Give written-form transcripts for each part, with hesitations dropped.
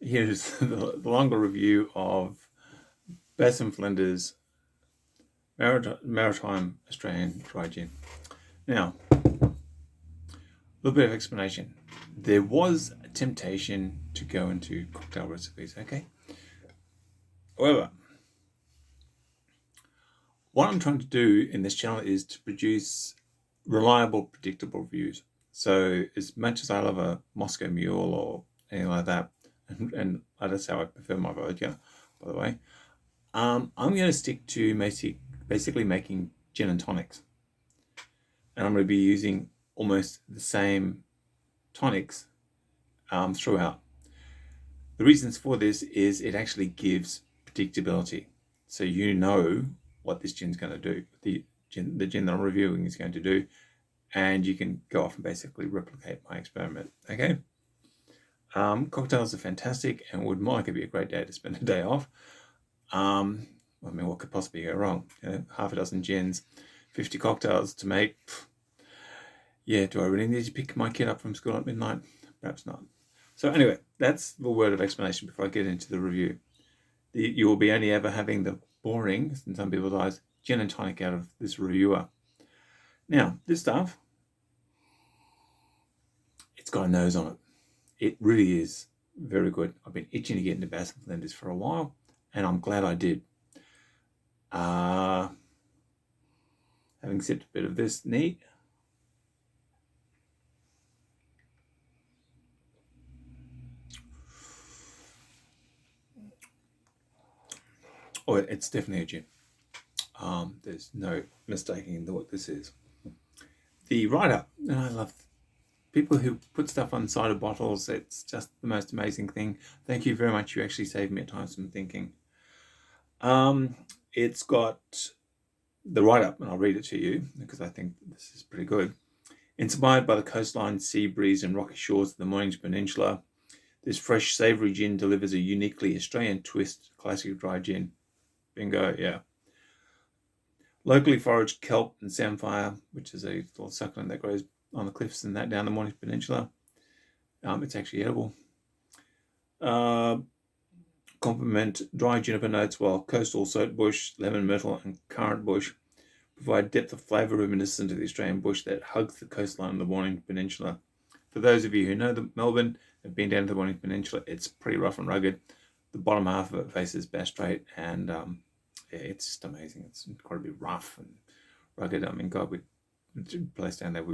here's the longer review of Bass and Flinders Maritime Australian Dry Gin. Now, a little bit of explanation. There was a temptation to go into cocktail recipes, okay? However, what I'm trying to do in this channel is to produce reliable, predictable reviews. So as much as I love a Moscow Mule or anything like that, and that's how I prefer my vodka, by the way, I'm going to stick to basically making gin and tonics. And I'm going to be using almost the same tonics throughout. The reasons for this is it actually gives predictability. So you know what this gin's going to do, the gin that I'm reviewing is going to do, and you can go off and basically replicate my experiment, okay? Cocktails are fantastic and would more likely be a great day to spend a day off. I mean, what could possibly go wrong? Half a dozen gins, 50 cocktails to make. Yeah, do I really need to pick my kid up from school at midnight? Perhaps not. So anyway, that's the word of explanation before I get into the review. You will be only ever having the boring, in some people's eyes, gin and tonic out of this reviewer. Now, this stuff, it's got a nose on it. It really is very good. I've been itching to get into Bass and Flinders for a while, and I'm glad I did. Having sipped a bit of this neat, oh, it's definitely a gin. There's no mistaking what this is. The write-up, and I love people who put stuff on the side of bottles. It's just the most amazing thing. Thank you very much. You actually saved me at times some thinking. It's got the write-up, and I'll read it to you because I think this is pretty good. Inspired by the coastline, sea breeze, and rocky shores of the Mornington Peninsula, this fresh, savoury gin delivers a uniquely Australian twist, classic dry gin. Bingo, yeah. Locally foraged kelp and samphire, which is a little succulent that grows on the cliffs and that down the Mornington Peninsula. It's actually edible. Complement dry juniper notes, while coastal saltbush, lemon myrtle, and currant bush provide depth of flavour reminiscent of the Australian bush that hugs the coastline of the Mornington Peninsula. For those of you who know Melbourne, have been down to the Mornington Peninsula, it's pretty rough and rugged. The bottom half of it faces Bass Strait, and yeah, it's just amazing. It's incredibly rough and rugged. I mean, God, we place down there,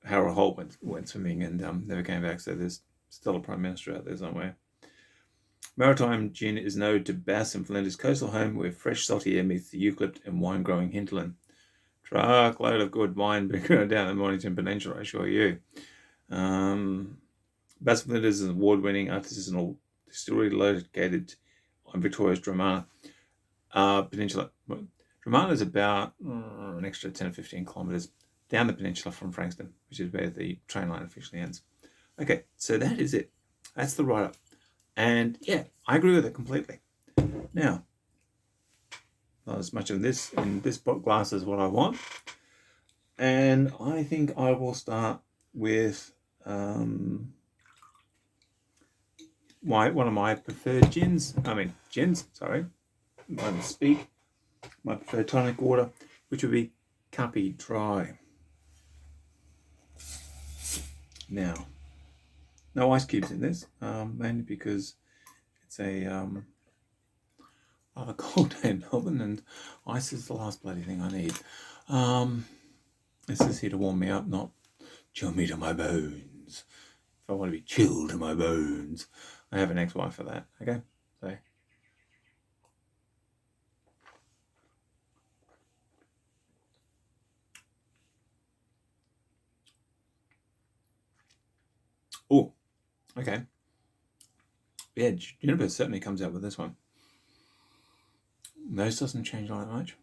Harold Holt went swimming and never came back, so there's still a Prime Minister out there somewhere. Maritime gin is an ode to Bass and Flinders coastal home where fresh salty air meets the eucalypt and wine-growing hinterland. Truckload of good wine being grown down the Mornington Peninsula, I assure you. Bass and Flinders is an award-winning artisanal distillery located on Victoria's Dromana Peninsula. Dromana is about an extra 10 or 15 kilometres down the peninsula from Frankston, which is where the train line officially ends. Okay, so that is it. That's the write-up. And yeah, I agree with it completely. Now, not as much of this in this glass as what I want. And I think I will start with one of my preferred gins. I speak. My preferred tonic water, which would be Cuppy Dry. Now, no ice cubes in this, mainly because it's a rather cold day in Melbourne, and ice is the last bloody thing I need. This is here to warm me up, not chill me to my bones. If I want to be chilled to my bones, I have an ex-wife for that. Okay, so. Oh, okay. Yeah, Juniper certainly comes out with this one. Nose doesn't change all that much.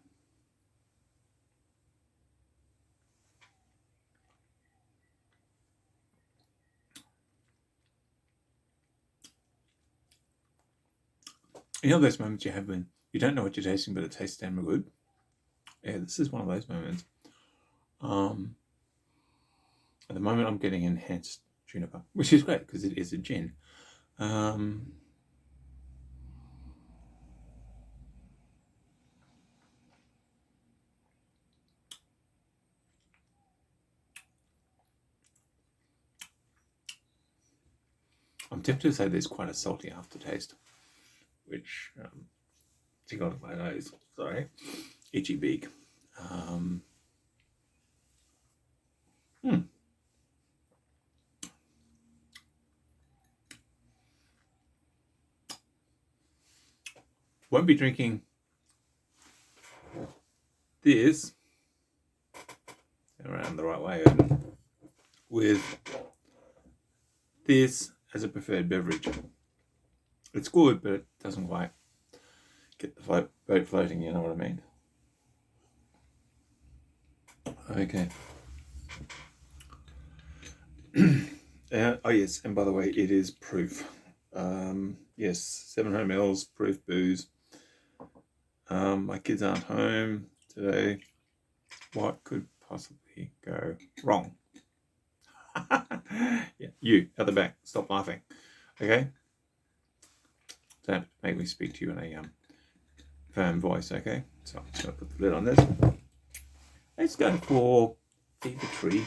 You know those moments you have when you don't know what you're tasting, but it tastes damn good? Yeah, this is one of those moments. At the moment, I'm getting enhanced juniper, which is great because it is a gin. Um, I'm tempted to say there's quite a salty aftertaste, which tickled my nose. Sorry, itchy beak. Hmm. Won't be drinking this around the right way with this as a preferred beverage. It's good, but it doesn't quite get the boat floating, you know what I mean? Okay. Oh yes, and by the way, it is proof. Yes, 700 mils proof booze. My kids aren't home today. What could possibly go wrong? Yeah, you at the back, stop laughing. Okay, don't make me speak to you in a firm voice. Okay, so I'm just gonna put the lid on this. Let's go for Fever Tree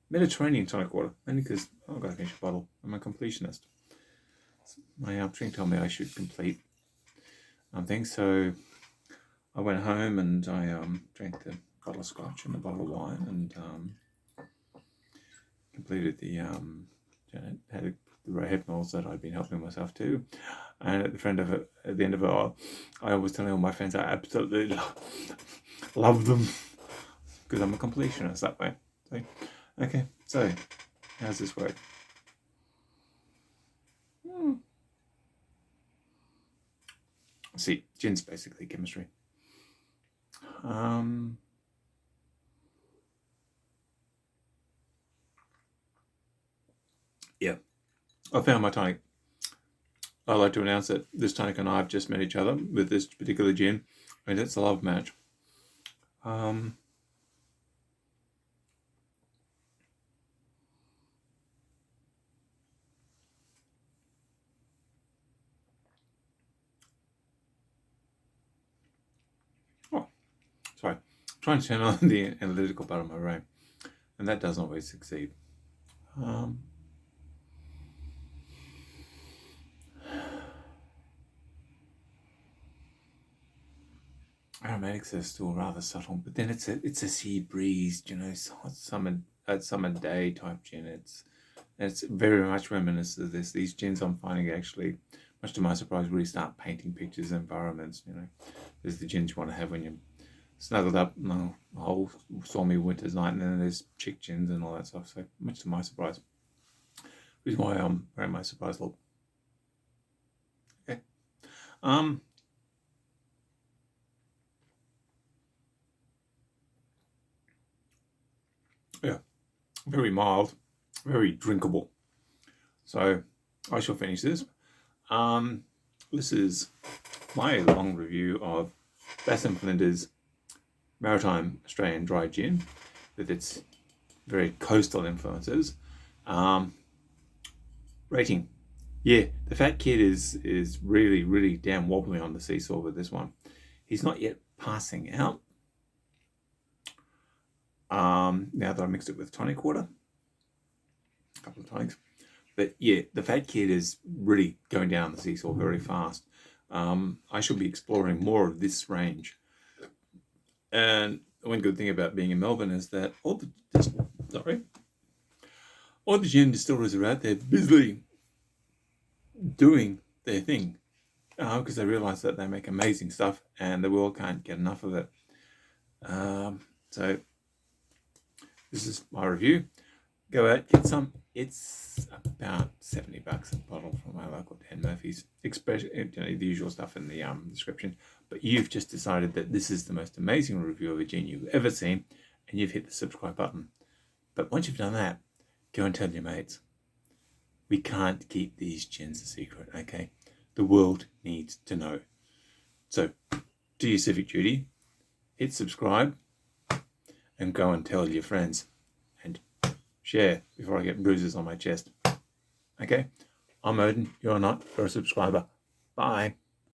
Mediterranean tonic water, only because I've got to finish a bottle. I'm a completionist. My drink told me I should complete things, so I went home and I drank the bottle of scotch and the bottle of wine and completed the had the Rohypnols that I'd been helping myself to, and at the end of it, I always tell all my friends I absolutely love them because I'm a completionist that way. So, okay, so how's this work? See, gin's basically chemistry. Yeah, I found my tonic. I like to announce that this tonic and I have just met each other with this particular gin, and it's a love match. Oh, sorry. I'm trying to turn on the analytical part of my brain, and that doesn't always succeed. Aromatics are still rather subtle, but then it's a sea breeze, you know, summer day type gin. It's very much reminiscent of this. These gins I'm finding actually, much to my surprise, really start painting pictures of environments. You know, there's the gins you want to have when you're snuggled up on a whole stormy winter's night, and then there's chick gins and all that stuff. So much to my surprise, which is why I'm wearing my surprise look. Okay. Yeah, very mild, very drinkable. So I shall finish this. This is my long review of Bass and Flinders Maritime Australian Dry Gin with its very coastal influences. Rating. Yeah, the fat kid is really damn wobbly on the seesaw with this one. He's not yet passing out. Now that I mixed it with tonic water, a couple of tonics. But yeah, the fat kid is really going down the seesaw very fast. I should be exploring more of this range. And one good thing about being in Melbourne is that all the gin distilleries are out there busily doing their thing because they realise that they make amazing stuff and the world can't get enough of it. So this is my review. Go out, get some. It's about $70 a bottle from my local Dan Murphy's. Especially, you know, the usual stuff in the description. But you've just decided that this is the most amazing review of a gin you've ever seen, and you've hit the subscribe button. But once you've done that, go and tell your mates. We can't keep these gins a secret, okay? The world needs to know. So, do your civic duty, hit subscribe, and go and tell your friends. And share before I get bruises on my chest. Okay? I'm Odin. You're not. You're a subscriber. Bye.